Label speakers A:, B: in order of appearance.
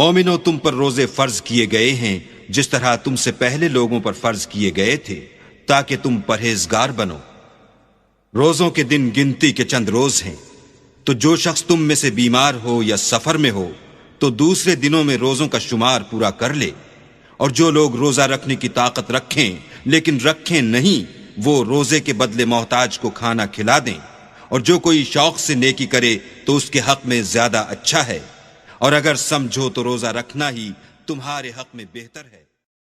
A: मोमिनो, तुम पर रोजे फर्ज किए गए हैं जिस तरह तुमसे पहले लोगों पर फर्ज किए गए थे, ताकि तुम परहेजगार बनो। रोजों के दिन गिनती के चंद रोज हैं, तो जो शख्स तुम में से बीमार हो या सफर में हो तो दूसरे दिनों में रोजों का शुमार पूरा कर ले। और जो लोग रोजा रखने की ताकत रखें लेकिन रखें नहीं, वो रोजे के बदले मोहताज को खाना खिला दें। और जो कोई शौक से नेकी करे तो उसके हक में ज्यादा अच्छा है। और अगर समझो तो रोजा रखना ही तुम्हारे हक में बेहतर है।